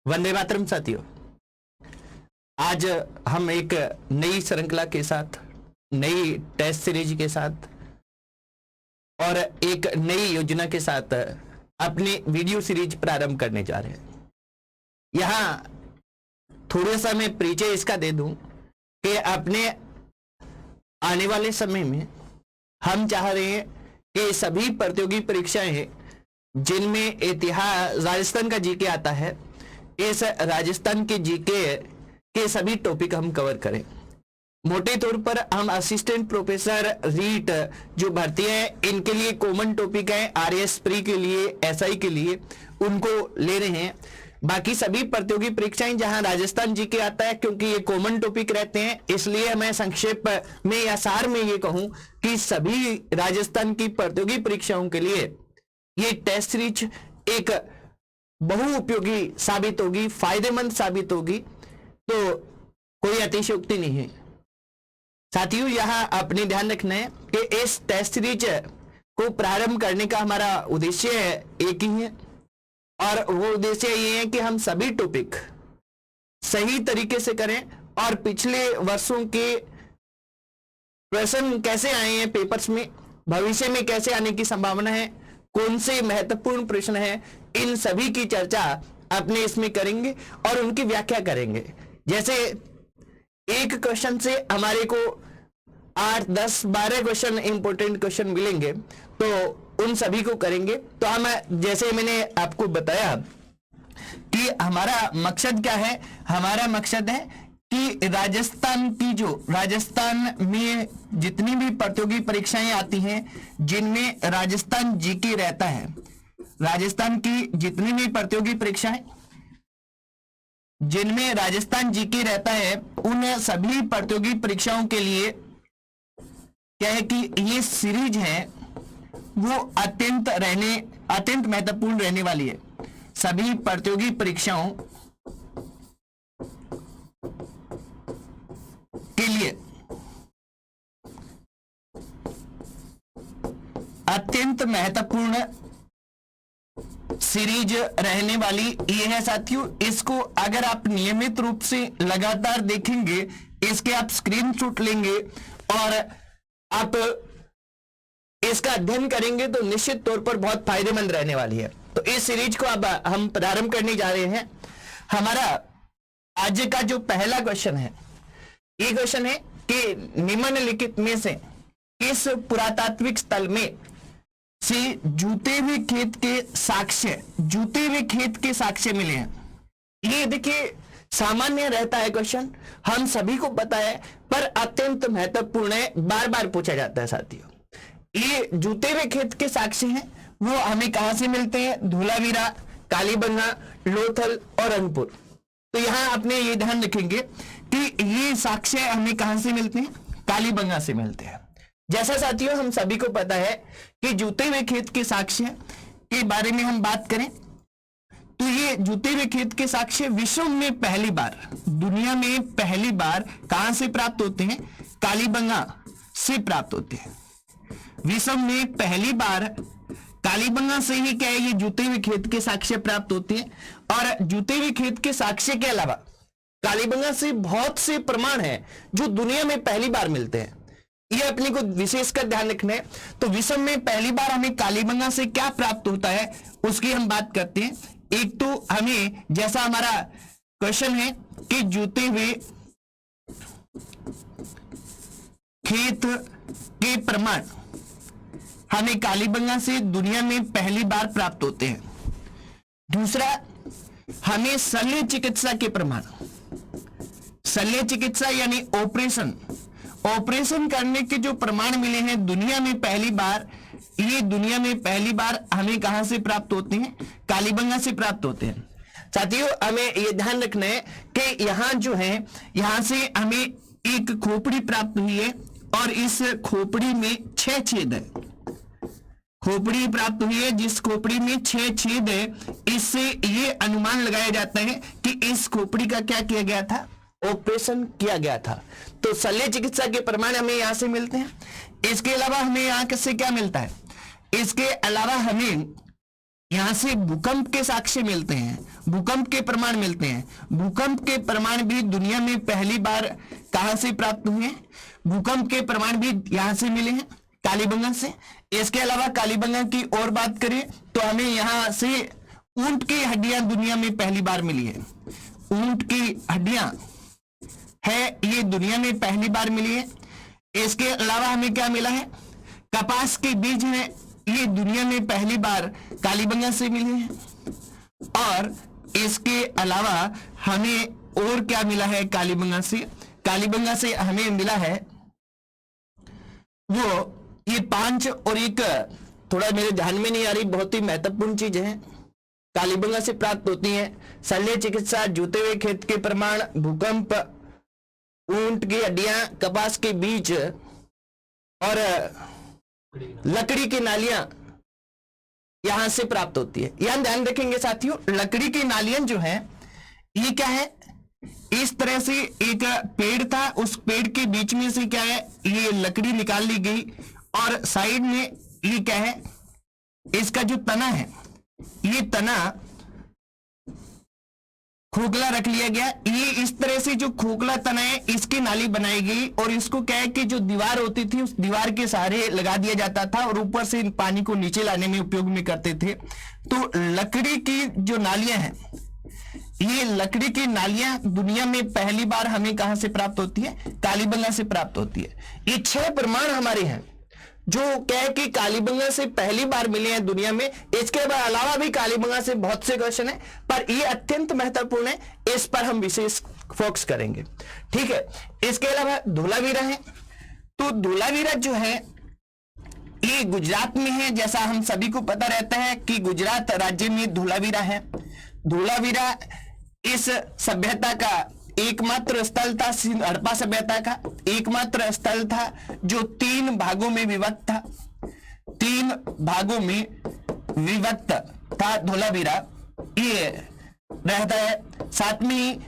वंदे मातरम साथियों, आज हम एक नई श्रृंखला के साथ, नई टेस्ट सीरीज के साथ और एक नई योजना के साथ अपनी वीडियो सीरीज प्रारंभ करने जा रहे हैं। यहाँ थोड़ा सा मैं परिचय इसका दे दूं कि अपने आने वाले समय में हम चाह रहे हैं कि सभी प्रतियोगी परीक्षाएं जिनमें इतिहास राजस्थान का जीके आता है, इस राजस्थान के जीके के सभी टॉपिक हम कवर करें। मोटे तौर पर हम असिस्टेंट प्रोफेसर रीट जो भर्ती है, इनके लिए कॉमन टॉपिक है, आरएएस प्री के लिए, एसआई के लिए, उनको ले रहे हैं। बाकी सभी प्रतियोगी परीक्षाएं जहां राजस्थान जीके आता है, क्योंकि ये कॉमन टॉपिक रहते हैं, इसलिए मैं संक्षेप में या सार में ये कहूं कि सभी राजस्थान की प्रतियोगी परीक्षाओं के लिए ये टेस्ट सीरीज एक बहुउपयोगी साबित होगी, फायदेमंद साबित होगी। तो कोई अतिशयोक्ति नहीं है साथियों। यहां अपने ध्यान रखना है कि इस टेस्ट सीरीज को प्रारंभ करने का हमारा उद्देश्य एक ही है, और वो उद्देश्य ये है कि हम सभी टॉपिक सही तरीके से करें और पिछले वर्षों के प्रश्न कैसे आए हैं पेपर्स में, भविष्य में कैसे आने की संभावना है, कौन से महत्वपूर्ण प्रश्न हैं, इन सभी की चर्चा अपने इसमें करेंगे और उनकी व्याख्या करेंगे। जैसे एक क्वेश्चन से हमारे को 8, 10, 12 क्वेश्चन इंपॉर्टेंट क्वेश्चन मिलेंगे, तो उन सभी को करेंगे। तो हम, जैसे मैंने आपको बताया कि हमारा मकसद क्या है, हमारा मकसद है कि राजस्थान में जितनी भी प्रतियोगी परीक्षाएं आती हैं जिनमें राजस्थान जीके रहता है, राजस्थान की जितनी भी प्रतियोगी परीक्षाएं जिनमें राजस्थान जीके रहता है, उन सभी प्रतियोगी परीक्षाओं के लिए क्या है कि ये सीरीज है वो अत्यंत महत्वपूर्ण रहने वाली है। सभी प्रतियोगी परीक्षाओं के लिए अत्यंत महत्वपूर्ण सीरीज रहने वाली ये है साथियों। इसको अगर आप नियमित रूप से लगातार देखेंगे, इसके आप स्क्रीनशॉट लेंगे और आप इसका अध्ययन करेंगे तो निश्चित तौर पर बहुत फायदेमंद रहने वाली है। तो इस सीरीज को अब हम प्रारंभ करने जा रहे हैं। हमारा आज का जो पहला क्वेश्चन है, ये क्वेश्चन है कि निम्नलिखित में से किस पुरातात्विक स्थल में से जूते हुए खेत के साक्ष्य मिले हैं। ये देखिए सामान्य रहता है क्वेश्चन, हम सभी को पता है, पर अत्यंत महत्वपूर्ण है, बार बार पूछा जाता है साथियों। ये जूते हुए खेत के साक्ष्य हैं, वो हमें कहां से मिलते हैं? धोलावीरा, कालीबंगा, लोथल और रंगपुर। तो यहां आपने ये ध्यान रखेंगे कि ये साक्ष्य हमें कहां से मिलते हैं? कालीबंगा से मिलते हैं। जैसा साथियों हम सभी को पता है कि जूते हुए खेत के साक्ष्य के बारे में हम बात करें तो ये जूते हुए खेत के साक्ष्य विश्व में पहली बार, दुनिया में पहली बार कहां से प्राप्त होते हैं? कालीबंगा से प्राप्त होते हैं। विश्व में पहली बार कालीबंगा से ही क्या है, ये जूते हुए खेत के साक्ष्य प्राप्त होते हैं। और जूते हुए खेत के साक्ष्य के अलावा कालीबंगा से बहुत से प्रमाण हैं जो दुनिया में पहली बार मिलते हैं। ये अपने को विशेषकर ध्यान रखना है। तो विश्व में पहली बार हमें कालीबंगा से क्या प्राप्त होता है उसकी हम बात करते हैं। एक तो हमें, जैसा हमारा क्वेश्चन है कि जूते हुए खेत के प्रमाण हमें कालीबंगा से दुनिया में पहली बार प्राप्त होते हैं। दूसरा, हमें शल्य चिकित्सा के प्रमाण, शल्य चिकित्सा यानी ऑपरेशन करने के जो प्रमाण मिले हैं दुनिया में पहली बार, ये दुनिया में पहली बार हमें कहां से प्राप्त होते हैं? कालीबंगा से प्राप्त होते हैं। साथियों हमें ये ध्यान रखना है कि यहां जो है, यहां से हमें एक खोपड़ी प्राप्त हुई है और इस खोपड़ी में 6 छेद है। खोपड़ी प्राप्त हुई है, जिस खोपड़ी में 6 छेद है, इससे ये अनुमान लगाया जाता है कि इस खोपड़ी का क्या किया गया था? ऑपरेशन किया गया था। तो शल्य चिकित्सा के प्रमाण हमें यहां से मिलते हैं। इसके अलावा हमें यहां से क्या मिलता है? इसके अलावा हमें यहां से भूकंप के साक्ष्य मिलते हैं भूकंप के प्रमाण मिलते हैं। भूकंप के प्रमाण भी दुनिया में पहली बार कहां से प्राप्त हुए हैं? भूकंप के प्रमाण भी यहां से मिले हैं, कालीबंगा से। इसके अलावा कालीबंगा की और बात करें तो हमें यहां से ऊंट की हड्डियां दुनिया में पहली बार मिली है। ऊंट की हड्डियां है ये दुनिया में पहली बार मिली है। इसके अलावा हमें क्या मिला है? कपास के बीज है, ये दुनिया में पहली बार कालीबंगा से मिले हैं। और इसके अलावा हमें और क्या मिला है? कालीबंगा से, कालीबंगा से हमें मिला है वो ये 5 और एक थोड़ा मेरे ध्यान में नहीं आ रही, बहुत ही महत्वपूर्ण चीज है, कालीबंगा से प्राप्त होती है। शल्य चिकित्सा, जूते हुए खेत के प्रमाण, भूकंप, ऊंट की हड्डियां, कपास के बीज और लकड़ी की नालियां यहां से प्राप्त होती है। यहां ध्यान रखेंगे साथियों, लकड़ी की नालियां जो है ये क्या है? इस तरह से एक पेड़ था, उस पेड़ के बीच में से क्या है? ये लकड़ी निकाल ली गई और साइड में ये क्या है? इसका जो तना है, ये तना खोखला रख लिया गया। ये इस तरह से जो खोखला तना है इसकी नाली बनाई गई और इसको क्या है कि जो दीवार होती थी उस दीवार के सहारे लगा दिया जाता था और ऊपर से पानी को नीचे लाने में उपयोग में करते थे। तो लकड़ी की जो नालियां हैं, ये लकड़ी की नालियां दुनिया में पहली बार हमें कहां से प्राप्त होती है? कालीबंगा से प्राप्त होती है। ये 6 प्रमाण हमारे हैं जो क्या है कि कालीबंगा से पहली बार मिले हैं दुनिया में। इसके अलावा भी कालीबंगा से बहुत से क्वेश्चन है, पर ये अत्यंत महत्वपूर्ण है, इस पर हम विशेष फोकस करेंगे। ठीक है, इसके अलावा धोलावीरा है। तो धोलावीरा जो है ये गुजरात में है। जैसा हम सभी को पता रहता है कि गुजरात राज्य में धोलावीरा है। धोलावीरा इस सभ्यता का एकमात्र स्थल था, हड़प्पा सभ्यता का एकमात्र स्थल था जो 3 भागों में विभक्त था। 3 भागों में विभक्त था धोलावीरा, ये रहता है। साथ में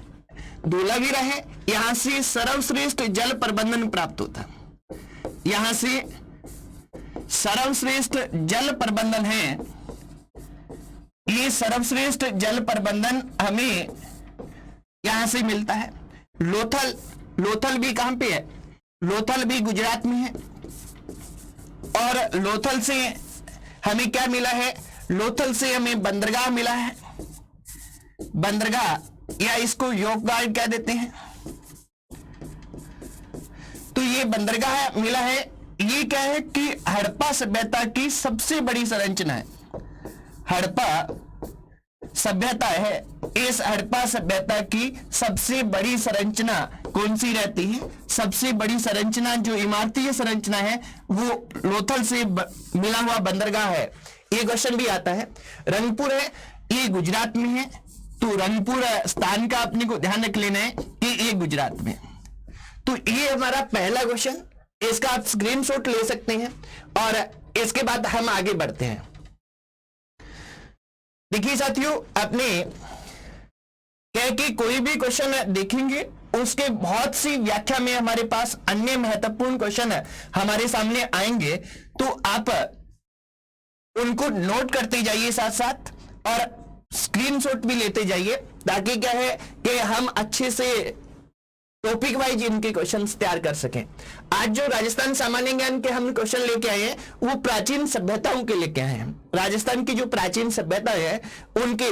धोलावीरा है, यहां से सर्वश्रेष्ठ जल प्रबंधन प्राप्त होता। यहां से सर्वश्रेष्ठ जल प्रबंधन है। ये सर्वश्रेष्ठ जल प्रबंधन हमें यहां से मिलता है। लोथल, लोथल भी कहां पे है? लोथल भी गुजरात में है। और लोथल से हमें क्या मिला है? लोथल से हमें बंदरगाह मिला है। बंदरगाह या इसको योगगार्ड कह देते हैं। तो ये बंदरगाह मिला है। ये क्या है कि हड़प्पा सभ्यता की सबसे बड़ी संरचना है। हड़प्पा सभ्यता है, इस हड़प्पा सभ्यता की सबसे बड़ी संरचना कौन सी रहती है? सबसे बड़ी संरचना जो इमारतीय संरचना है वो लोथल से मिला हुआ बंदरगाह है। ये क्वेश्चन भी आता है। रंगपुर है, ये गुजरात में है। तो रंगपुर स्थान का अपने को ध्यान रख लेना है कि ये गुजरात में। तो ये हमारा पहला क्वेश्चन, इसका आप स्क्रीनशॉट ले सकते हैं और इसके बाद हम आगे बढ़ते हैं। देखिए साथियों, अपने क्या कि कोई भी क्वेश्चन देखेंगे उसके बहुत सी व्याख्या में हमारे पास अन्य महत्वपूर्ण क्वेश्चन हमारे सामने आएंगे, तो आप उनको नोट करते जाइए साथ साथ और स्क्रीनशॉट भी लेते जाइए, ताकि क्या है कि हम अच्छे से टॉपिक वाइज इनके क्वेश्चंस तैयार कर सकें। आज जो राजस्थान सामान्य ज्ञान के हम क्वेश्चन लेके आए हैं वो प्राचीन सभ्यताओं के लेके आए हैं। राजस्थान की जो प्राचीन सभ्यता है उनके,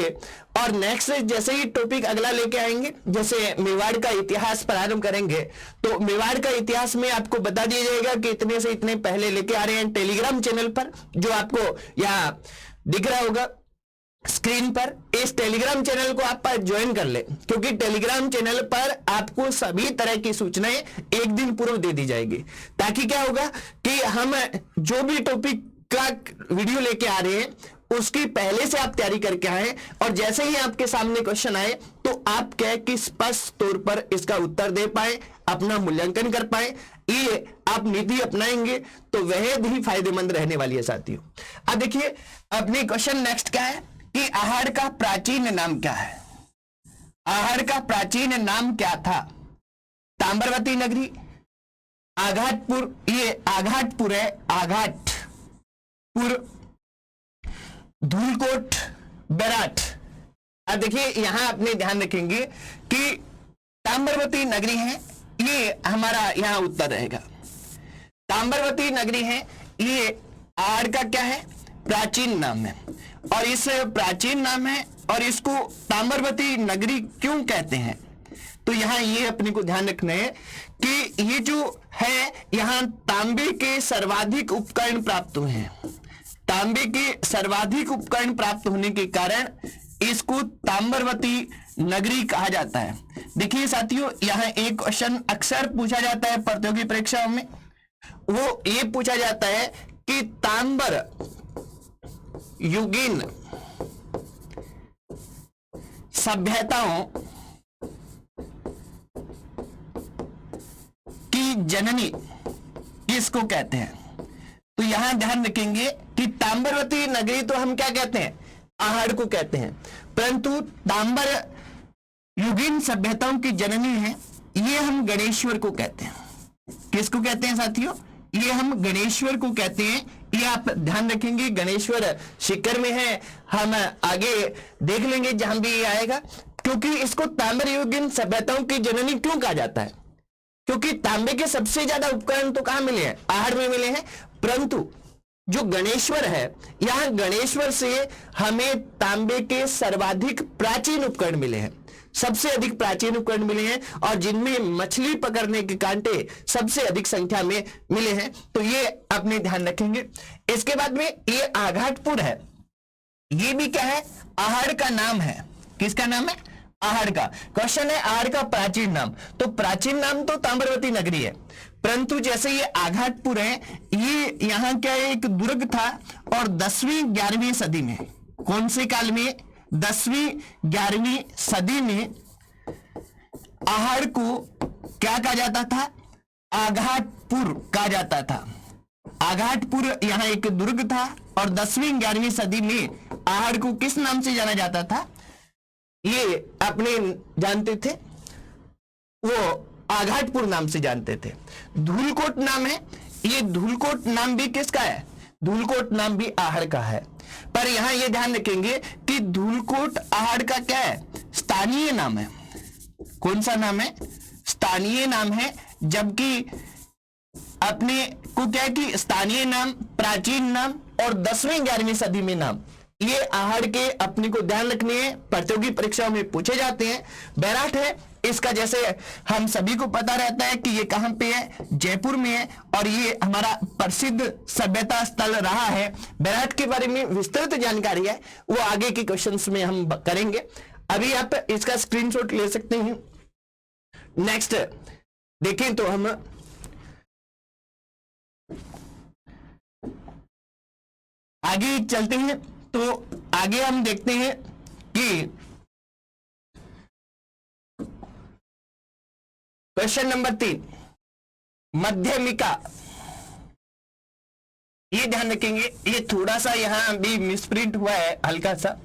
और नेक्स्ट जैसे ही टॉपिक अगला लेके आएंगे, जैसे मेवाड़ का इतिहास प्रारंभ करेंगे, तो मेवाड़ का इतिहास में आपको बता दिया जाएगा कि इतने से इतने पहले लेके आ रहे हैं टेलीग्राम चैनल पर, जो आपको यहाँ दिख रहा होगा स्क्रीन पर। इस टेलीग्राम चैनल को आप ज्वाइन कर ले, क्योंकि टेलीग्राम चैनल पर आपको सभी तरह की सूचनाएं एक दिन पूर्व दे दी जाएगी, ताकि क्या होगा कि हम जो भी टॉपिक का वीडियो लेके आ रहे हैं उसकी पहले से आप तैयारी करके आए, और जैसे ही आपके सामने क्वेश्चन आए तो आप क्या कि स्पष्ट तौर पर इसका उत्तर दे पाए, अपना मूल्यांकन कर पाए। ये आप नीति अपनाएंगे तो वह भी फायदेमंद रहने वाली है साथियों। अब देखिए अपने क्वेश्चन नेक्स्ट क्या है कि आहड़ का प्राचीन नाम क्या है? आहड़ का प्राचीन नाम क्या था? ताम्रवती नगरी, आघाटपुर, ये आघाटपुर है, आघाटपुर, धूलकोट, बेराट, अब देखिए यहां अपने ध्यान रखेंगे कि ताम्रवती नगरी है, ये हमारा यहां उत्तर रहेगा। ताम्रवती नगरी है, ये आहड़ का क्या है, प्राचीन नाम है, और इस प्राचीन नाम है और इसको ताम्रवती नगरी क्यों कहते हैं, तो यहां ये अपने को ध्यान रखना है कि ये जो है यहां तांबे के सर्वाधिक उपकरण प्राप्त हुए हैं। तांबे के सर्वाधिक उपकरण प्राप्त होने के कारण इसको ताम्रवती नगरी कहा जाता है। देखिए साथियों, यहां एक क्वेश्चन अक्सर पूछा जाता है प्रतियोगी परीक्षाओं में, वो ये पूछा जाता है कि ताम्र युगीन सभ्यताओं की जननी किसको कहते हैं। तो यहां ध्यान रखेंगे कि ताम्रवती नगरी तो हम क्या कहते हैं, आहड़ को कहते हैं, परंतु ताम्र युगीन सभ्यताओं की जननी है, ये हम गणेश्वर को कहते हैं। किसको कहते हैं साथियों, ये हम गणेश्वर को कहते हैं। ये आप ध्यान रखेंगे, गणेश्वर शिखर में है, हम आगे देख लेंगे जहां भी ये आएगा। क्योंकि इसको ताम्र युगीन सभ्यताओं की जननी क्यों कहा जाता है, क्योंकि तांबे के सबसे ज्यादा उपकरण तो कहां मिले हैं, आहड़ में मिले हैं, परंतु जो गणेश्वर है, यहां गणेश्वर से हमें तांबे के सर्वाधिक प्राचीन उपकरण मिले हैं, सबसे अधिक प्राचीन उपकरण मिले हैं, और जिनमें मछली पकड़ने के कांटे सबसे अधिक संख्या में मिले हैं। तो ये अपने ध्यान रखेंगे। इसके बाद में ये आघाटपुर है, ये भी क्या है, आहड़ का नाम है। किसका नाम है, आहड़ का। क्वेश्चन है आहड़ का प्राचीन नाम, तो प्राचीन नाम तो ताम्रवती नगरी है, परंतु जैसे ये आघाटपुर है, ये यहाँ क्या है, एक दुर्ग था, और 10वीं 11वीं सदी में, कौन से काल में, 10वीं 11वीं सदी में आहड़ को क्या कहा जाता था, आघाटपुर कहा जाता था। आघाटपुर यहाँ एक दुर्ग था, और 10वीं 11वीं सदी में आहड़ को किस नाम से जाना जाता था, ये अपने जानते थे, वो आघाटपुर नाम से जानते थे। धूलकोट नाम है, ये धूलकोट नाम भी किसका है, धूलकोट नाम भी आहड़ का है। पर यहां ये ध्यान रखेंगे कि धूलकोट आहड़ का क्या है, स्थानीय नाम है। कौन सा नाम है, स्थानीय नाम है, जबकि अपने को क्या है कि स्थानीय नाम, प्राचीन नाम और 10वीं 11वीं सदी में नाम, ये आहड़ के अपने को ध्यान रखने हैं, प्रतियोगी परीक्षाओं में पूछे जाते हैं। बैराट है, इसका जैसे हम सभी को पता रहता है कि ये कहां पे है, जयपुर में है, और ये हमारा प्रसिद्ध सभ्यता स्थल रहा है। बैराट के बारे में विस्तृत जानकारी है, वो आगे के क्वेश्चंस में हम करेंगे। अभी आप इसका स्क्रीनशॉट ले सकते हैं। नेक्स्ट देखें तो हम आगे चलते हैं, तो आगे हम देखते हैं कि क्वेश्चन नंबर 3, मध्यमिका। ये ध्यान रखेंगे, ये थोड़ा सा यहां भी मिसप्रिंट हुआ है हल्का सा।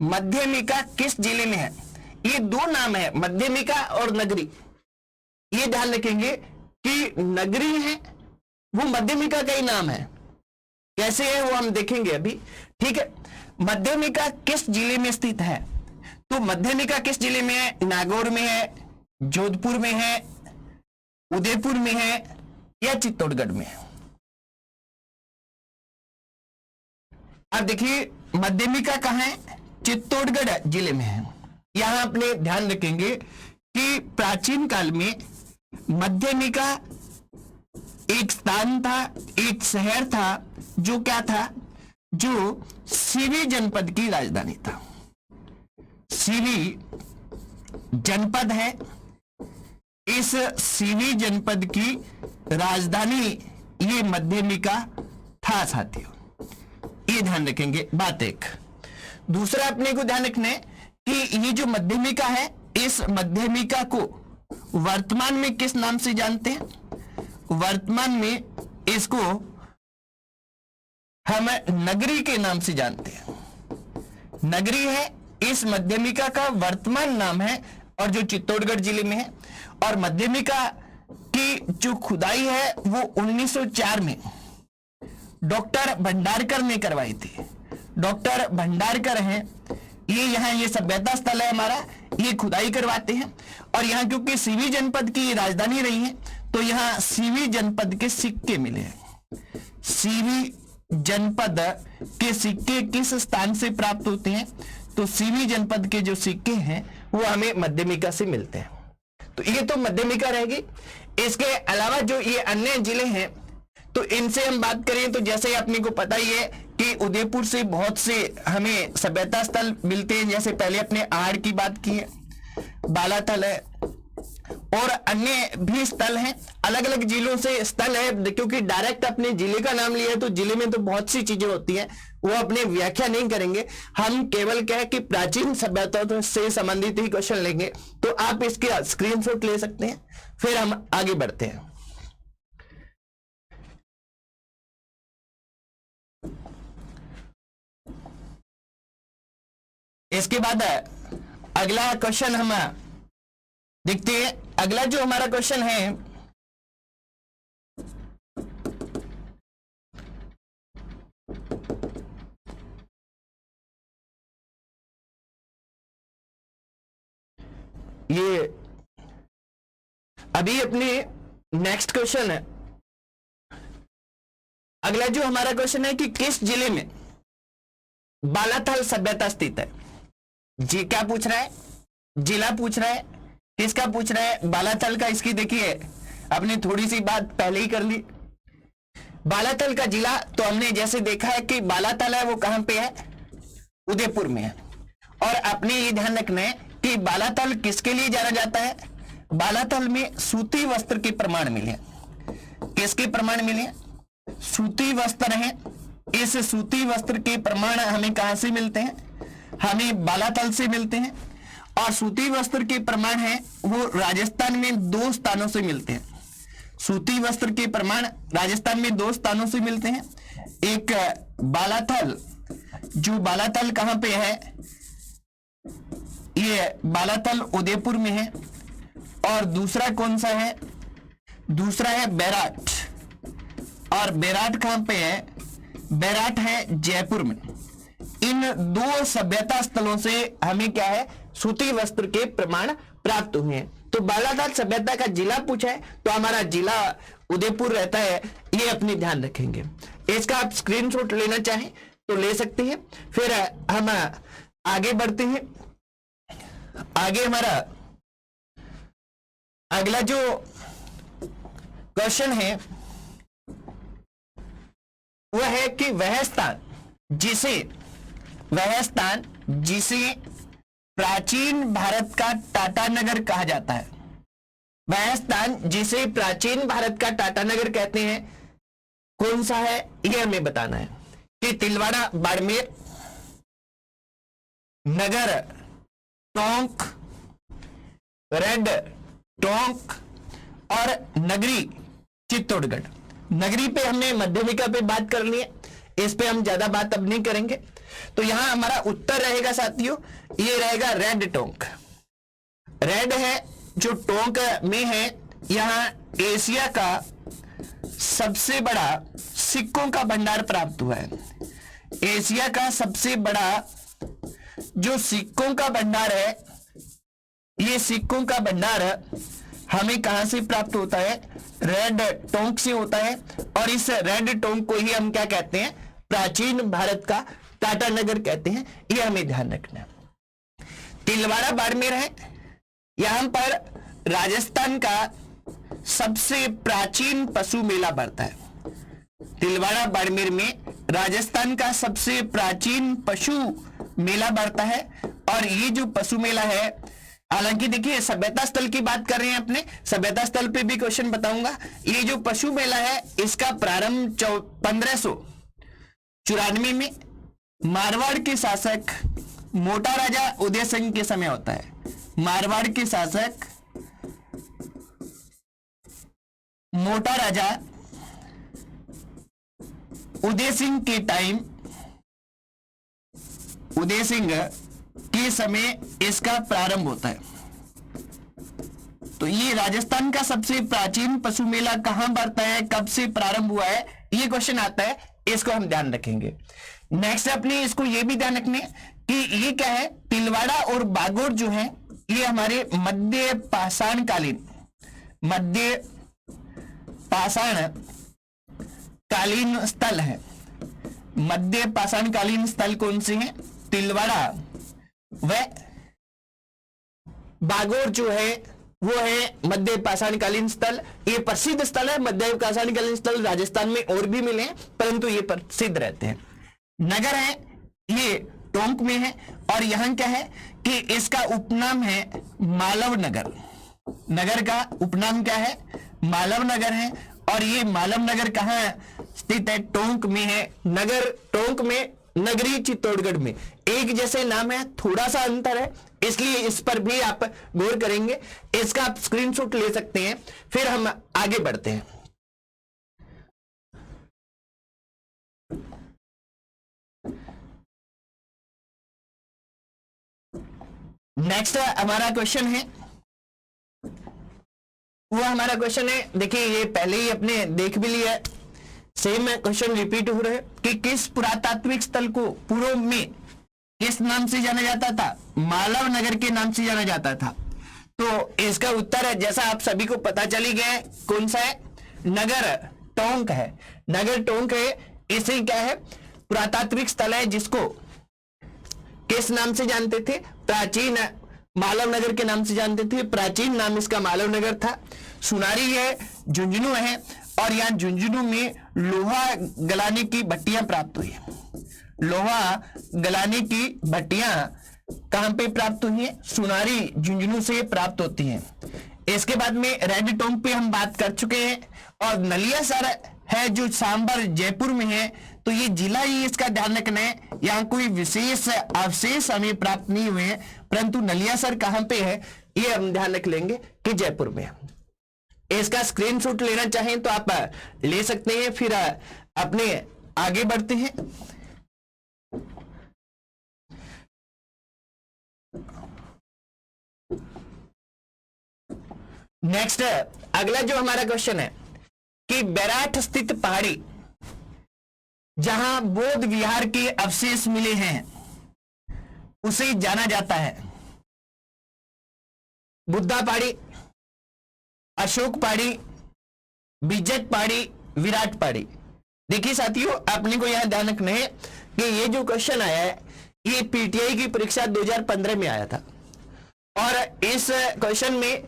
मध्यमिका किस जिले में है, ये दो नाम है, मध्यमिका और नगरी। ये ध्यान रखेंगे कि नगरी है वो मध्यमिका का ही नाम है, कैसे है वो हम देखेंगे अभी, ठीक है। मध्यमिका किस जिले में स्थित है, तो मध्यमिका किस जिले में है, नागौर में है, जोधपुर में है, उदयपुर में है, या चित्तौड़गढ़ में है। अब देखिए मध्यमिका कहां है, चित्तौड़गढ़ जिले में है। यहां अपने ध्यान रखेंगे कि प्राचीन काल में मध्यमिका एक स्थान था, एक शहर था, जो क्या था, जो सीवी जनपद की राजधानी था। सीवी जनपद है, इस सीवी जनपद की राजधानी ये मध्यमिका था साथियों। ये ध्यान रखेंगे बात एक। दूसरा अपने को ध्यान रखना है कि ये जो मध्यमिका है, इस मध्यमिका को वर्तमान में किस नाम से जानते हैं, वर्तमान में इसको हम नगरी के नाम से जानते हैं। नगरी है, इस मध्यमिका का वर्तमान नाम है, और जो चित्तौड़गढ़ जिले में है। और मध्यमिका की जो खुदाई है वो 1904 में डॉक्टर भंडारकर ने करवाई थी। डॉक्टर भंडारकर हैं, ये यहाँ ये सभ्यता स्थल है हमारा, ये खुदाई करवाते हैं। और यहाँ क्योंकि सीवी जनपद की राजधानी रही है तो यहाँ सीवी जनपद के सिक्के मिले हैं। सीवी जनपद के सिक्के किस स्थान से प्राप्त होते हैं? तो सीवी जनपद के जो सिक्के हैं वो हमें मध्यमिका से मिलते हैं। तो ये तो मध्यमिका रहेगी। इसके अलावा जो ये अन्य जिले हैं तो इनसे हम बात करें तो जैसे अपने को पता ही है कि उदयपुर से बहुत से हमें सभ्यता स्थल मिलते हैं। जैसे पहले अपने आहड़ की बात की है, बालाथल है और अन्य भी स्थल हैं। अलग अलग जिलों से स्थल है, क्योंकि डायरेक्ट अपने जिले का नाम लिया है तो जिले में तो बहुत सी चीजें होती हैं, वो अपने व्याख्या नहीं करेंगे। हम केवल क्या है कि प्राचीन सभ्यता से संबंधित ही क्वेश्चन लेंगे। तो आप इसके स्क्रीनशॉट ले सकते हैं, फिर हम आगे बढ़ते हैं। इसके बाद अगला क्वेश्चन हम देखते हैं। अगला जो हमारा क्वेश्चन है ये अभी अपने नेक्स्ट क्वेश्चन है। अगला जो हमारा क्वेश्चन है कि किस जिले में बालाथल सभ्यता स्थित है? जी क्या पूछ रहा है? जिला पूछ रहा है, किसका पूछ रहा है? बालाथल का। इसकी देखिए आपने थोड़ी सी बात पहले ही कर ली। बालाथल का जिला तो हमने जैसे देखा है कि बालाथल है वो कहां पे है? उदयपुर में है। और अपने ये ध्यान रखना है कि बालाथल किसके लिए जाना जाता है? बालाथल में सूती वस्त्र के प्रमाण मिले। किसके प्रमाण मिले? सूती वस्त्र हैं। इस सूती वस्त्र के प्रमाण हमें कहां से मिलते हैं? हमें बालाथल से मिलते हैं। और सूती वस्त्र के प्रमाण हैं वो राजस्थान में 2 स्थानों से मिलते हैं। सूती वस्त्र के प्रमाण राजस्थान में 2 स्थानों से मिलते हैं। एक बालाथल, जो बालाथल कहां पे है? ये बालाथल उदयपुर में है। और दूसरा कौन सा है? दूसरा है बैराट। और बैराट कहां पे है? बैराट है जयपुर में। इन 2 सभ्यता स्थलों से हमें क्या है? सूती वस्त्र के प्रमाण प्राप्त हुए हैं। तो बालाथल सभ्यता का जिला पूछा है तो हमारा जिला उदयपुर रहता है, ये अपने ध्यान रखेंगे। इसका आप स्क्रीनशॉट लेना चाहें तो ले सकते हैं। फिर हम आगे बढ़ते हैं। आगे हमारा अगला जो क्वेश्चन है वह है कि वह स्थान जिसे प्राचीन भारत का टाटानगर कहा जाता है, वह स्थान जिसे प्राचीन भारत का टाटानगर कहते हैं, कौन सा है? यह हमें बताना है कि तिलवाड़ा, बाड़मेर, नगर, टोंक, रेड टोंक और नगरी चित्तौड़गढ़। नगरी पे हमने मध्यमिका पे बात कर ली है, इस पे हम ज्यादा बात अब नहीं करेंगे। तो यहां हमारा उत्तर रहेगा साथियों, ये रहेगा रेड टोंक। रेड है जो टोंक में है। यहां एशिया का सबसे बड़ा सिक्कों का भंडार प्राप्त हुआ है। एशिया का सबसे बड़ा जो सिक्कों का भंडार है, ये सिक्कों का भंडार हमें कहां से प्राप्त होता है? रेड टोंक से होता है। और इस रेड टोंक को ही हम क्या कहते हैं? प्राचीन भारत का टाटानगर कहते हैं। ये हमें ध्यान रखना है। तिलवाड़ा बाड़मेर है, यहां पर राजस्थान का सबसे प्राचीन पशु मेला बढ़ता है। तिलवाड़ा बाड़मेर में राजस्थान का सबसे प्राचीन पशु मेला बढ़ता है। और ये जो पशु मेला है, हालांकि देखिए सभ्यता स्थल की बात कर रहे हैं अपने, सभ्यता स्थल पे भी क्वेश्चन बताऊंगा। ये जो पशु मेला है इसका प्रारंभ 1594 में मारवाड़ के शासक मोटा राजा उदय सिंह के समय होता है। मारवाड़ के शासक मोटा राजा उदय सिंह के टाइम, उदय सिंह के समय इसका प्रारंभ होता है। तो ये राजस्थान का सबसे प्राचीन पशु मेला कहां बढ़ता है, कब से प्रारंभ हुआ है, ये क्वेश्चन आता है। इसको हम ध्यान रखेंगे। नेक्स्ट अपने इसको ये भी ध्यान रखने कि ये क्या है, तिलवाड़ा और बागोर जो है ये हमारे मध्य पाषाणकालीन स्थल है। मध्य पाषाणकालीन स्थल कौन से हैं? तिलवाड़ा व बागोर जो है वो है मध्य पाषाणकालीन स्थल। ये प्रसिद्ध स्थल है। मध्य पाषाणकालीन स्थल राजस्थान में और भी मिले हैं, परंतु ये प्रसिद्ध रहते हैं। नगर है ये टोंक में है, और यहां क्या है कि इसका उपनाम है मालव नगर। नगर का उपनाम क्या है? मालव नगर है। और ये मालव नगर कहां स्थित है? टोंक में है। नगर टोंक में, नगरी चित्तौड़गढ़ में। एक जैसे नाम है, थोड़ा सा अंतर है, इसलिए इस पर भी आप गौर करेंगे। इसका आप स्क्रीनशॉट ले सकते हैं। फिर हम आगे बढ़ते हैं। नेक्स्ट हमारा क्वेश्चन है, वो हमारा क्वेश्चन है, देखिए ये पहले ही अपने देख भी लिया है, सेम क्वेश्चन रिपीट हो रहे हैं कि किस पुरातात्विक स्थल को पूर्व में किस नाम से जाना जाता था? मालव नगर के नाम से जाना जाता था। तो इसका उत्तर है, जैसा आप सभी को पता चली गया है, कौन सा है? नगर टोंक है। नगर टोंक है। इसे क्या है? पुरातात्विक स्थल है, जिसको किस नाम से जानते थे? प्राचीन मालव नगर के नाम से जानते थे। प्राचीन नाम इसका मालव नगर था। सुनारी है, झुंझुनू है, और यहां झुंझुनू में लोहा गलाने की भट्टियां प्राप्त हुई है। लोहा गलाने की भट्टियां कहां पे प्राप्त हुई है? सुनारी झुंझुनू से प्राप्त होती हैं। इसके बाद में रेड टोंक पे हम बात कर चुके हैं, और नलियासर है जो सांबर जयपुर में है। तो ये जिला ही इसका ध्यान रखना है, यहाँ कोई विशेष अवशेष हमें प्राप्त नहीं हुए हैं, परंतु नलियासर कहां पे है ये हम ध्यान रख लेंगे कि जयपुर में। इसका स्क्रीनशॉट लेना चाहें तो आप ले सकते हैं। फिर अपने आगे बढ़ते हैं। नेक्स्ट अगला जो हमारा क्वेश्चन है कि बैराठ स्थित पहाड़ी जहां बौद्ध विहार के अवशेष मिले हैं उसे जाना जाता है बुद्धा पहाड़ी, अशोक पहाड़ी, बिजक पहाड़ी, विराट पहाड़ी। देखिए साथियों, आपने को यहां ध्यान रखना है कि ये जो क्वेश्चन आया है ये पीटीआई की परीक्षा 2015 में आया था, और इस क्वेश्चन में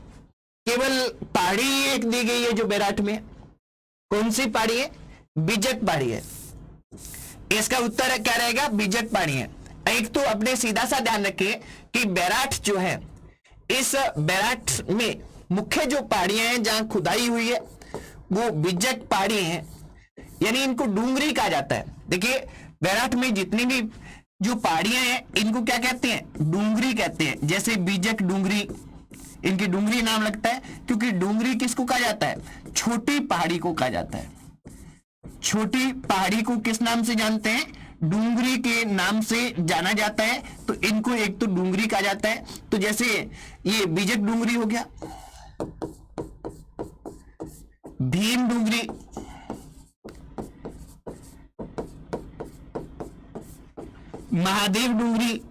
केवल पहाड़ी एक दी गई है जो बैराठ में। कौन सी पहाड़ी है? बिजक पहाड़ी है। इसका उत्तर क्या रहेगा? बिजक पहाड़ी है। एक तो अपने सीधा सा ध्यान रखिए कि बैराठ जो है, इस बैराठ में मुख्य जो पहाड़ियां हैं जहां खुदाई हुई है वो बिजक पहाड़ी हैं, यानी इनको डूंगरी कहा जाता है। देखिए बैराठ में जितनी भी जो पहाड़ियां हैं इनको क्या कहते हैं? डूंगरी कहते हैं। जैसे बिजक डूंगरी, इनकी डूंगरी नाम लगता है क्योंकि डूंगरी किसको कहा जाता है? छोटी पहाड़ी को कहा जाता है। छोटी पहाड़ी को किस नाम से जानते हैं? डूंगरी के नाम से जाना जाता है। तो इनको एक तो डूंगरी कहा जाता है। तो जैसे ये बिजक डूंगरी हो गया, भीम डूंगरी, महादेव डूंगरी,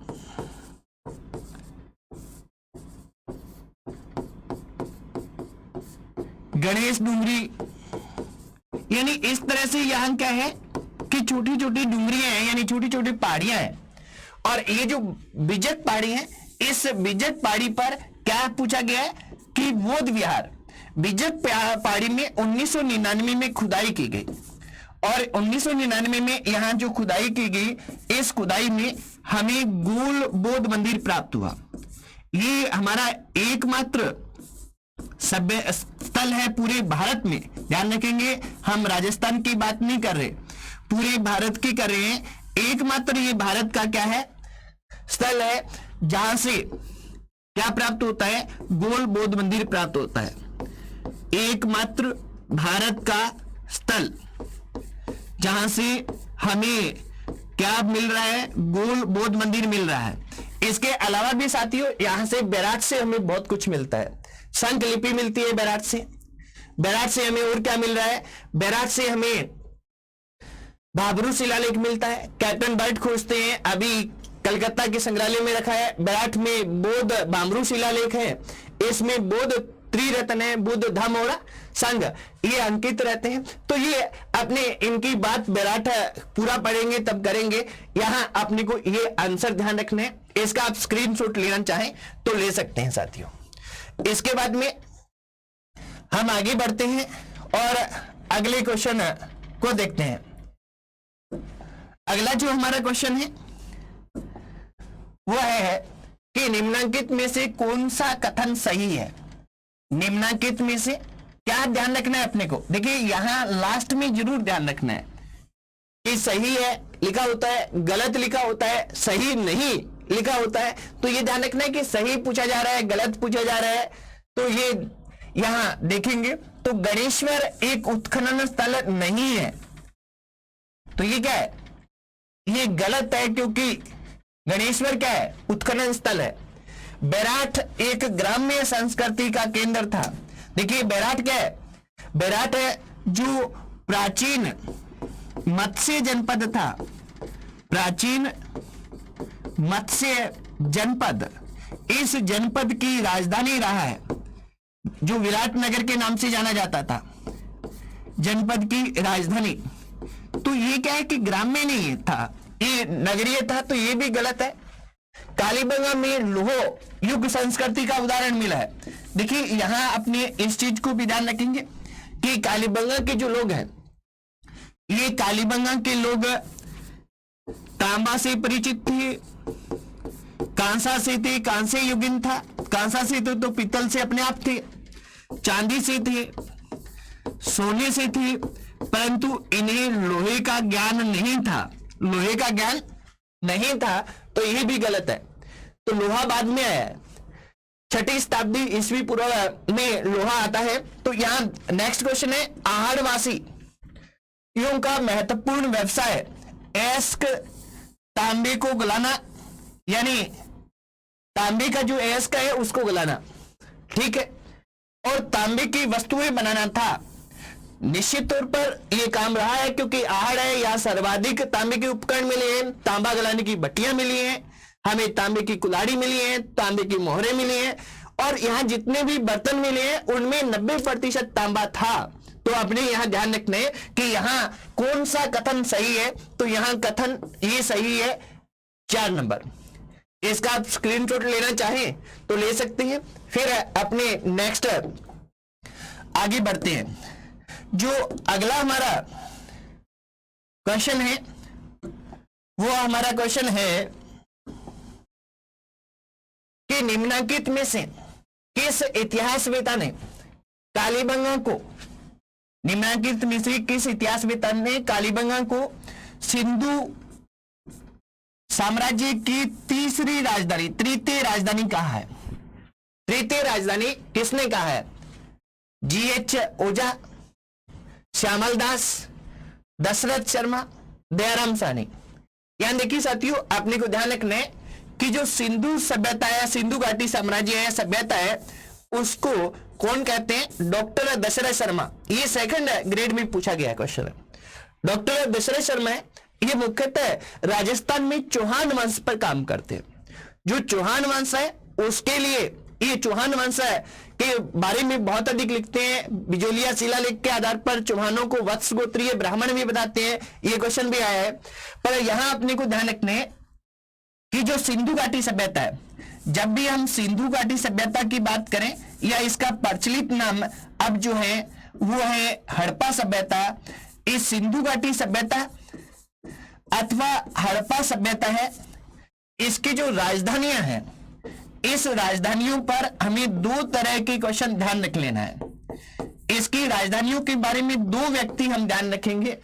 गणेश डूंगरी, यानी इस तरह से यहां क्या है कि छोटी छोटी डूंगरियां हैं, यानी छोटी छोटी पहाड़ियां हैं। और ये जो बिजक पहाड़ी है, इस बिजक पहाड़ी पर क्या पूछा गया है कि बौद्ध विहार। बिजक पहाड़ी में 1999 में खुदाई की गई, और 1999 में यहां जो खुदाई की गई, इस खुदाई में हमें गोल बौद्ध मंदिर प्राप्त हुआ। ये हमारा एकमात्र सभ्य स्थल है पूरे भारत में। ध्यान रखेंगे, हम राजस्थान की बात नहीं कर रहे, पूरे भारत की कर रहे हैं। एकमात्र ये भारत का क्या है? स्थल है जहां से क्या प्राप्त होता है? गोल बौद्ध मंदिर प्राप्त होता है। एकमात्र भारत का स्थल जहां से हमें क्या मिल रहा है? गोल बौद्ध मंदिर मिल रहा है। इसके अलावा भी साथियों यहां से बैराठ से हमें बहुत कुछ मिलता है। संख लिपि मिलती है बैराठ से। बैराठ से हमें और क्या मिल रहा है? बैराठ से हमें भाबरू शिलालेख मिलता है, कैप्टन बर्ट खोजते हैं, अभी कलकत्ता के संग्रहालय में रखा है। बेराट में बौद्ध भाबरू शिलालेख है, इसमें बौद्ध त्रिरत्न है, बुद्ध धम्म और संघ, ये अंकित रहते हैं। तो ये अपने इनकी बात बेराट पूरा पढ़ेंगे तब करेंगे। यहां अपने को ये आंसर ध्यान रखना है, इसका आप स्क्रीनशॉट लेना चाहें तो ले सकते हैं साथियों। इसके बाद में हम आगे बढ़ते हैं और अगले क्वेश्चन को देखते हैं। अगला जो हमारा क्वेश्चन है वो है कि निम्नलिखित में से कौन सा कथन सही है। निम्नलिखित में से क्या ध्यान रखना है अपने को, देखिए यहां लास्ट में जरूर ध्यान रखना है कि सही है लिखा होता है, गलत लिखा होता है, सही नहीं लिखा होता है। तो ये ध्यान रखना है कि सही पूछा जा रहा है, गलत पूछा जा रहा है। तो ये यहां देखेंगे तो गणेश्वर एक उत्खनन स्थल नहीं है, तो ये क्या है, ये गलत है, क्योंकि गणेश्वर क्या है, उत्खनन स्थल है। बेराट एक ग्राम्य संस्कृति का केंद्र था। देखिए बेराट क्या है, बेराट है जो प्राचीन मत्स्य जनपद था, प्राचीन मत्स्य जनपद, इस जनपद की राजधानी रहा है, जो विराट नगर के नाम से जाना जाता था, जनपद की राजधानी। तो ये क्या है कि ग्राम्य नहीं था, ये नगरीय था, तो ये भी गलत है। कालीबंगा में लोह युग संस्कृति का उदाहरण मिला है। देखिए यहां अपने इस चीज को भी ध्यान रखेंगे कि कालीबंगा के जो लोग हैं, ये कालीबंगा के लोग तांबा से परिचित थे, कांसा से थे, कांस्य युगीन था, कांसा से तो पीतल से अपने आप थे, चांदी से थे, सोने से थे, परंतु इन्हें लोहे का ज्ञान नहीं था, लोहे का ज्ञान नहीं था, तो यह भी गलत है। तो लोहा बाद में आया है, 6वीं शताब्दी ईस्वी पूर्व में लोहा आता है। तो यहां नेक्स्ट क्वेश्चन है, आहड़वासी यों का महत्वपूर्ण व्यवसाय एस्क तांबे को गलाना, यानी तांबे का जो एस्क है उसको गलाना, ठीक है, और तांबे की वस्तुएं बनाना था। निश्चित तौर पर यह काम रहा है, क्योंकि आहड़ है, यहाँ सर्वाधिक तांबे के उपकरण मिले हैं, तांबा गलाने की भट्टियां मिली हैं, हमें तांबे की कुल्हाड़ी मिली है, तांबे की मोहरें मिली हैं, और यहाँ जितने भी बर्तन मिले हैं उनमें 90% तांबा था। तो अपने यहाँ ध्यान रखना है कि यहाँ कौन सा कथन सही है। तो यहाँ कथन ये सही है 4 नंबर। इसका आप स्क्रीनशॉट लेना चाहें तो ले सकते हैं। फिर अपने नेक्स्ट आगे बढ़ते हैं। जो अगला हमारा क्वेश्चन है वो हमारा क्वेश्चन है कि निम्नलिखित में से किस इतिहासवेता ने कालीबंगा को, निम्नलिखित में से किस इतिहासवेता ने कालीबंगा को सिंधु साम्राज्य की तीसरी राजधानी, तृतीय राजधानी कहा है। तृतीय राजधानी किसने कहा है? GH ओझा, श्यामल दास, दशरथ शर्मा, दयाराम साहनी। यहां देखिए साथियों, आपने को ध्यान रखना है कि जो सिंधु सभ्यता है, सिंधु घाटी साम्राज्य है, सभ्यता है, उसको कौन कहते हैं? डॉक्टर दशरथ शर्मा। ये सेकंड ग्रेड में पूछा गया क्वेश्चन है। डॉक्टर दशरथ शर्मा है, ये मुख्यतः राजस्थान में चौहान वंश पर काम करते हैं। जो चौहान वंश है उसके लिए, ये चौहान वंश है के बारे में बहुत अधिक लिखते हैं। बिजोलिया शिलालेख के आधार पर चौहानों को वत्स गोत्रीय ब्राह्मण भी बताते हैं। ये क्वेश्चन भी आया है। पर यहां अपने को ध्यान रखना है कि जो सिंधु घाटी सभ्यता है, जब भी हम सिंधु घाटी सभ्यता की बात करें, या इसका प्रचलित नाम अब जो है वो है हड़प्पा सभ्यता। इस सिंधु घाटी सभ्यता अथवा हड़प्पा सभ्यता है, इसकी जो राजधानियां हैं, इस राजधानियों पर हमें 2 तरह के क्वेश्चन ध्यान रख लेना है। इसकी राजधानियों के बारे में 2 व्यक्ति हम ध्यान रखेंगे।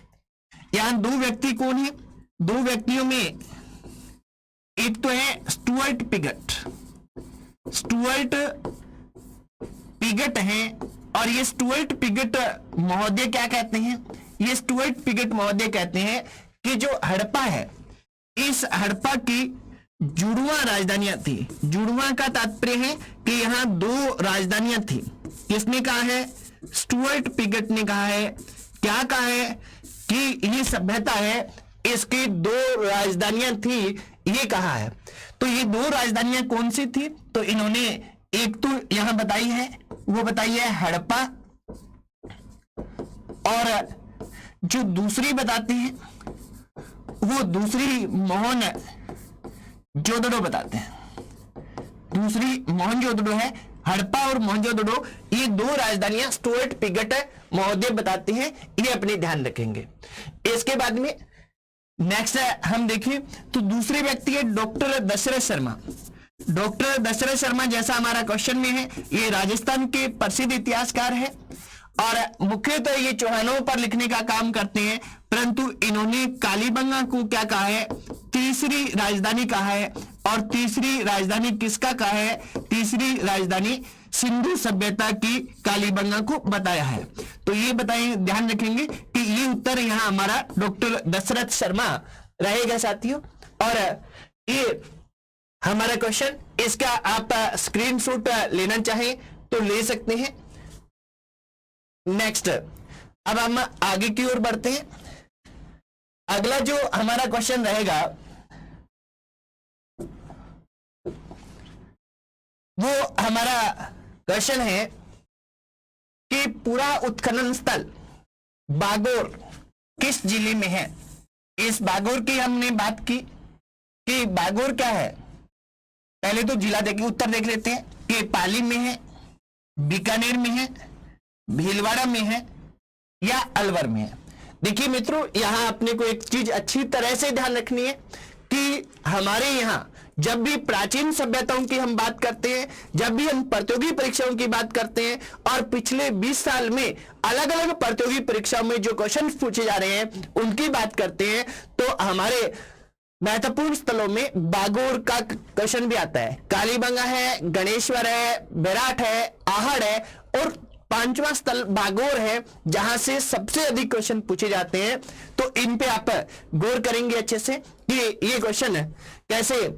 यहां 2 व्यक्ति कौन है? 2 व्यक्तियों में एक तो है स्टुअर्ट पिगट। स्टुअर्ट पिगट है, और ये स्टुअर्ट पिगट महोदय क्या कहते हैं? ये स्टुअर्ट पिगट महोदय कहते हैं कि जो हड़प्पा है, इस हड़प्पा की जुड़वा राजधानियां थी। जुड़वा का तात्पर्य है कि यहां 2 राजधानियां थी। किसने कहा है? स्टुअर्ट पिगट ने कहा है। क्या कहा है? कि ये सभ्यता है, इसकी 2 राजधानियां थी, ये कहा है। तो ये 2 राजधानियां कौन सी थी? तो इन्होंने एक तो यहां बताई है, वो बताई है हड़प्पा, और जो दूसरी बताते हैं वो दूसरी मोहनजोदड़ो बताते हैं। दूसरी मोहनजोदड़ो है। हड़प्पा और मोहनजोदड़ो ये 2 राजधानियां स्टुअर्ट पिगट महोदय बताते हैं, ये अपने ध्यान रखेंगे। इसके बाद में नेक्स्ट हम देखें तो दूसरे व्यक्ति है डॉक्टर दशरथ शर्मा। डॉक्टर दशरथ शर्मा जैसा हमारा क्वेश्चन में है, ये राजस्थान के प्रसिद्ध इतिहासकार है और मुख्यतः ये चौहानों पर लिखने का काम करते हैं, परंतु इन्होंने कालीबंगा को क्या कहा है? तीसरी राजधानी कहा है। और तीसरी राजधानी किसका कहा है? तीसरी राजधानी सिंधु सभ्यता की कालीबंगा को बताया है। तो ये बताएं, ध्यान रखेंगे कि ये उत्तर यहां हमारा डॉक्टर दशरथ शर्मा रहेगा साथियों। और ये हमारा क्वेश्चन, इसका आप स्क्रीनशॉट लेना चाहें तो ले सकते हैं। नेक्स्ट, अब हम आगे की ओर बढ़ते हैं। अगला जो हमारा क्वेश्चन रहेगा वो हमारा क्वेश्चन है कि पूरा उत्खनन स्थल बागोर किस जिले में है? इस बागोर की हमने बात की कि बागोर क्या है। पहले तो जिला देखिए, उत्तर देख लेते हैं कि पाली में है, बीकानेर में है, भीलवाड़ा में है या अलवर में है। देखिए मित्रों, यहां अपने को एक चीज अच्छी तरह से ध्यान रखनी है कि हमारे यहां जब भी प्राचीन सभ्यताओं की हम बात करते हैं, जब भी हम प्रतियोगी परीक्षाओं की बात करते हैं और पिछले 20 साल में अलग अलग प्रतियोगी परीक्षाओं में जो क्वेश्चन पूछे जा रहे हैं उनकी बात करते हैं, तो हमारे महत्वपूर्ण स्थलों में बागोर का क्वेश्चन भी आता है। कालीबंगा है, गणेश्वर है, बेराट है, आहड़ है और 5वां स्थल बागोर है, जहां से सबसे अधिक क्वेश्चन पूछे जाते हैं। तो इन पे आप गौर करेंगे अच्छे से कि ये क्वेश्चन कैसे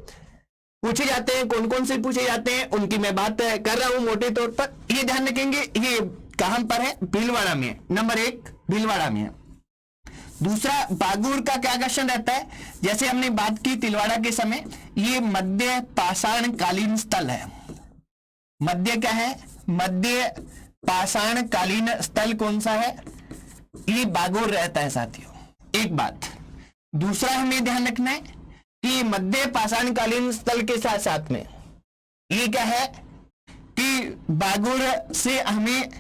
पूछे जाते हैं, कौन कौन से पूछे जाते हैं, उनकी मैं बात कर रहा हूं मोटे तौर पर। ये ध्यान रखेंगे, ये कहां पर है? भीलवाड़ा में। नंबर 1 भीलवाड़ा में है। दूसरा, बागोर का क्या क्वेश्चन रहता है? जैसे हमने बात की तिलवाड़ा के समय, ये मध्य पाषाण कालीन स्थल है। मध्य क्या है? मध्य पाषाण कालीन स्थल कौन सा है? ये बागोर रहता है साथियों। एक बात। दूसरा हमें ध्यान रखना है कि मध्य पाषाण कालीन स्थल के साथ साथ में ये क्या है कि बागोर से हमें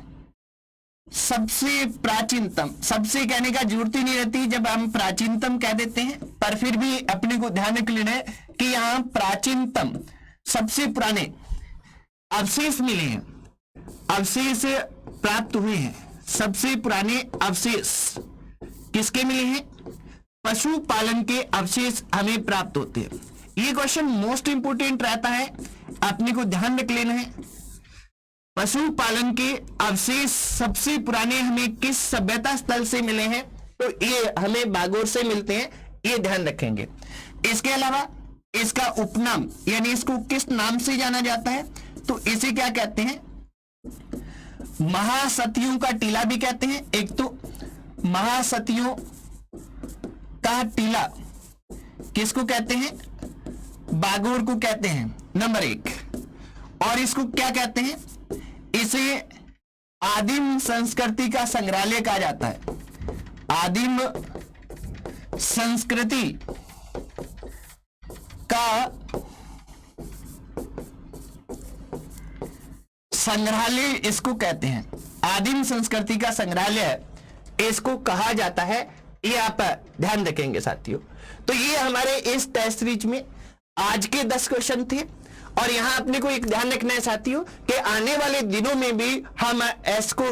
सबसे प्राचीनतम, सबसे कहने का जरूरत ही नहीं रहती जब हम प्राचीनतम कह देते हैं, पर फिर भी अपने को ध्यान रख लेना है कि यहां प्राचीनतम सबसे पुराने अवशेष मिले हैं, अवशेष प्राप्त हुए हैं। सबसे पुराने अवशेष किसके मिले हैं? पशुपालन के अवशेष हमें प्राप्त होते हैं। ये क्वेश्चन मोस्ट इंपोर्टेंट रहता है, अपने को ध्यान रख लेना है। पशुपालन के अवशेष सबसे पुराने हमें किस सभ्यता स्थल से मिले हैं? तो ये हमें बागोर से मिलते हैं, ये ध्यान रखेंगे। इसके अलावा इसका उपनाम यानी इसको किस नाम से जाना जाता है? तो इसे क्या कहते हैं? महासतियों का टीला भी कहते हैं। एक तो महासतियों का टीला किसको कहते हैं? बागोर को कहते हैं, नंबर 1। और इसको क्या कहते हैं? इसे आदिम संस्कृति का संग्रहालय कहा जाता है। आदिम संस्कृति का संग्रहालय इसको कहते हैं। आदिम संस्कृति का संग्रहालय इसको कहा जाता है, ये आप ध्यान रखेंगे साथियों। तो ये हमारे इस टेस्ट सीरीज में आज के 10 क्वेश्चन थे और यहां अपने को एक ध्यान रखना है साथियों कि आने वाले दिनों में भी हम इसको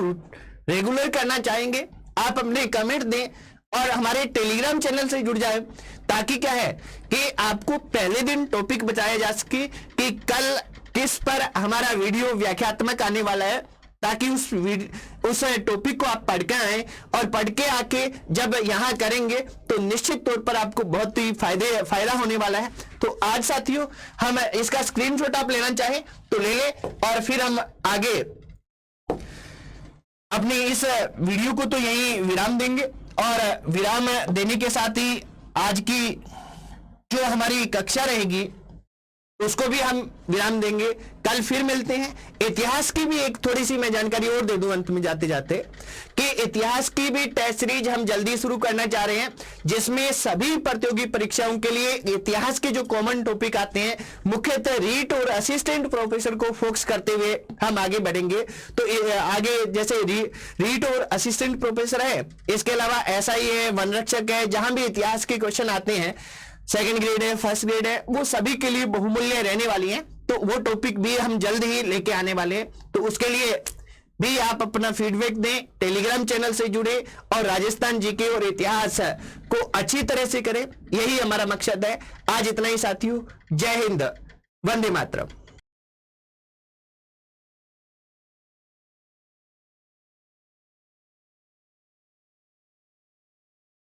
रेगुलर करना चाहेंगे। आप अपने कमेंट दें और हमारे टेलीग्राम चैनल से जुड़ जाए, ताकि क्या है कि आपको पहले दिन टॉपिक बताया जा सके कि कल किस पर हमारा वीडियो व्याख्यात्मक आने वाला है, ताकि उस टॉपिक को आप पढ़ के आए और पढ़ के आके जब यहां करेंगे तो निश्चित तौर पर आपको बहुत ही फायदा होने वाला है। तो आज साथियों हम इसका स्क्रीनशॉट आप लेना चाहें तो ले ले और फिर हम आगे अपने इस वीडियो को तो यहीं विराम देंगे और विराम देने के साथ ही आज की जो हमारी कक्षा रहेगी उसको भी हम विराम देंगे। कल फिर मिलते हैं। इतिहास की भी एक थोड़ी सी मैं जानकारी और दे दूं अंत में जाते जाते कि इतिहास की भी टेस्ट सीरीज हम जल्दी शुरू करना चाह रहे हैं, जिसमें सभी प्रतियोगी परीक्षाओं के लिए इतिहास के जो कॉमन टॉपिक आते हैं मुख्यतः रीट और असिस्टेंट प्रोफेसर को फोकस करते हुए हम आगे बढ़ेंगे। तो आगे जैसे रीट और असिस्टेंट प्रोफेसर है, इसके अलावा SI है, वनरक्षक है, जहां भी इतिहास के क्वेश्चन आते हैं, सेकंड ग्रेड है, फर्स्ट ग्रेड है, वो सभी के लिए बहुमूल्य रहने वाली हैं। तो वो टॉपिक भी हम जल्द ही लेके आने वाले हैं। तो उसके लिए भी आप अपना फीडबैक दें, टेलीग्राम चैनल से जुड़े और राजस्थान जीके और इतिहास को अच्छी तरह से करें, यही हमारा मकसद है। आज इतना ही साथियों, जय हिंद, वंदे मातरम।